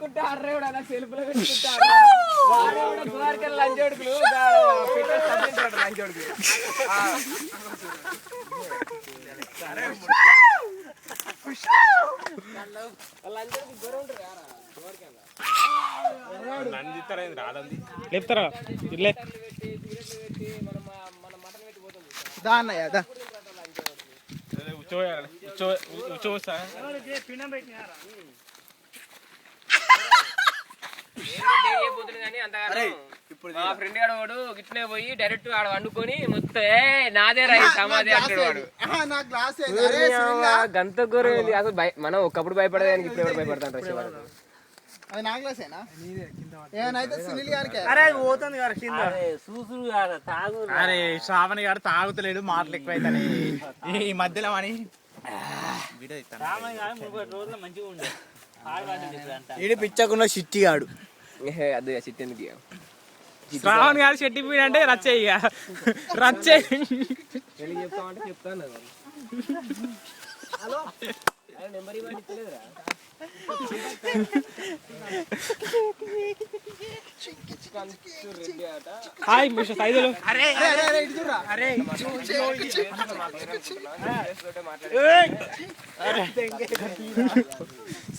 పెట్టుకుంటా అర్రే అలా సెల్ఫ్లో పెట్టుకుంటా ద్వారకల్ లంచోడుకులు లంచోడుకులు లేపుతారా ఇట్లే మా ఫ్రెండ్ గాడు వాడు గిట్లనే పోయి డైరెక్ట్ ఆడ వండుకొని మొత్తం నాదే రై సమాధి అంటాడు వాడు గంత ఘోరం ఏంది అసలు మనం ఒకప్పుడు భయపడేదానికి ఇప్పుడు ఎవరు భయపడతాను రష్య వాళ్ళకు అది నా గ్లాసేనా ఏమైనా సునీల్ గారికి అరే శ్రావణి గారు తాగుతలేడు మాటలు ఎక్కువైతే ఈ మధ్యలో అని ఈడు పిచ్చకుండా చిట్టిగాడు అదే చిట్టి ఎందుకు శ్రావణ్ గారు చెట్టిపోయి అంటే రచ్చయ్య రచ్చే చెప్తామంటే చెప్తాను నెంబర్ ఇవ్వండి ఇచ్చలేదురా హాయ్ మిస్టర్ సైదులు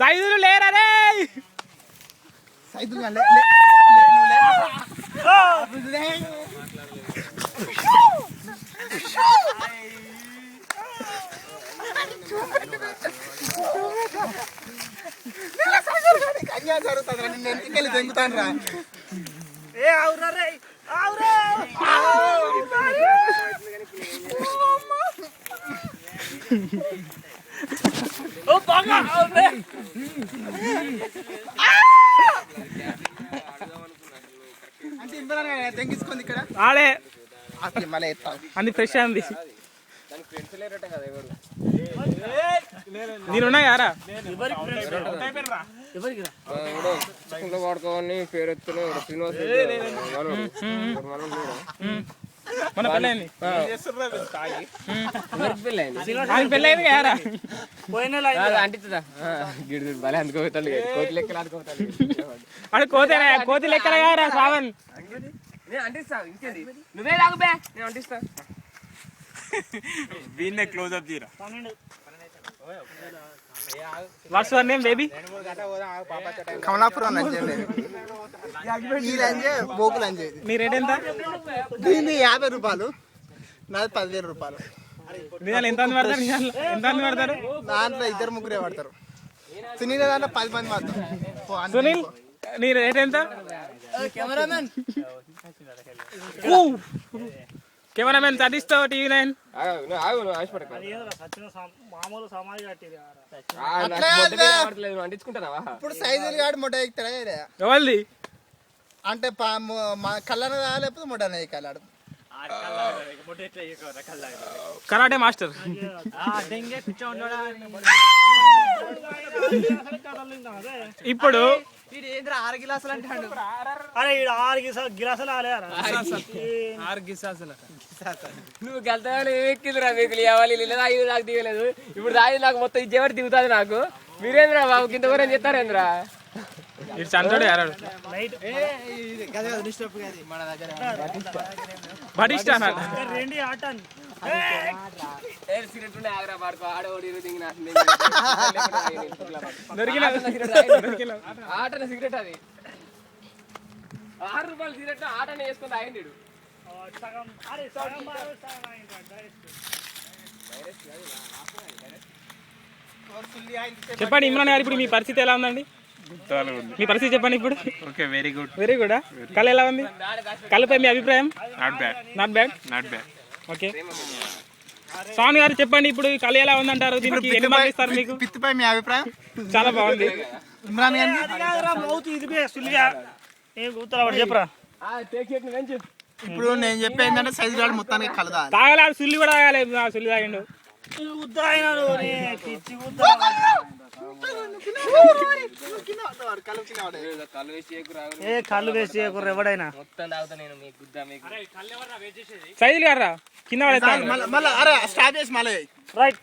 సైదులు లేరా రే సైదులు జరుగుతుంది నేను ఎంటికెళ్ళి దెంగుతాను రా అంటే దెంగించుకుంది ఇక్కడ ఆడే మళ్ళీ ఎత్తాం అంది ఫ్రెష్ అంది నేనున్నా యారా వాడుకోవాలని పేరు శ్రీనివాస్ మన పెళ్ళైంది పెళ్ళైంది యారా అంటించదా గిడి భలే అందుకోతాడు కోతి లెక్కలు అందుకోతాడు అది కోతేనా కోతి లెక్కల యారా శ్రావణ్ నేను అంటిస్తా ఇంకేంది నువ్వే రాగుబే నేను అంటిస్తా వీన్నే క్లోజ్ అప్ తీరా what's your name baby Kamalapuram బోకులు అంజే మీ రేట్ ఎంత దీన్ని 50 రూపాయలు నాది 10,000 రూపాయలు నిజాలు ఎంత మంది పడతారు ఎంత మంది పడతారు దాంట్లో 2-3 పడతారు సునీల్ దాంట్లో 10 మంది పడతారు సునీల్ నీ రేట్ ఎంత కెమెరామెన్ కెమెరామెన్ సతీష్తో TV9 ఇప్పుడు సైజులు కాడు మొట్ట ఎక్కుతాడా ఎవరిది అంటే కళ్ళన లేకపోతే మొట్టనే ఎక్కాడు కరాటే మాస్టర్ ఇప్పుడు 6 గిలాసులు అంటాడు అరే 6 గిలాసులు నువ్వు గెలుతావు ఎక్కిందిరా మీకు ఇవ్వాలి లేదా ఇది నాకు దిగలేదు ఇప్పుడు దాగి నాకు మొత్తం ఇచ్చేవాడు దిగుతుంది నాకు మీరేంద్రా బాబు కింద కూడా చెప్తారేంద్రా ఇటు చంద్రుడు యారాడు బటిస్టా ఆటన సిగరెట్ అది 6 రూపాయలు సిగరెట్ ఆటన వేసుకుని తాగిండు చెప్పండి ఇమ్రాన్ గారు ఇప్పుడు మీ పరిస్థితి ఎలా ఉందండి మీ పరిస్థితి చెప్పండి ఇప్పుడు okay very good very good కళ ఎలా ఉంది కళపై మీ అభిప్రాయం నాట్ బ్యాడ్ ఓకే స్వామి గారు చెప్పండి ఇప్పుడు కళ ఎలా ఉందంటారు దీనికి ఎన్ని మార్కులు ఇస్తారు మీకు పిత్తిపై మీ అభిప్రాయం చాలా బాగుంది ఇమ్రాన్ గారు చెప్పరా ఇప్పుడు నేను చెప్పే ఏంటంటే సైజు గాడు మొత్తానికి కలదా తాగలేదు సుల్లి కూడా తాగాలి సుల్లి తాగిండు కళ్ళు వేసి ఎవడైనా సైజులు గారా కింద పడేస్తాను మళ్ళీ అరే స్టాప్ చేసి మళ్ళీ రైట్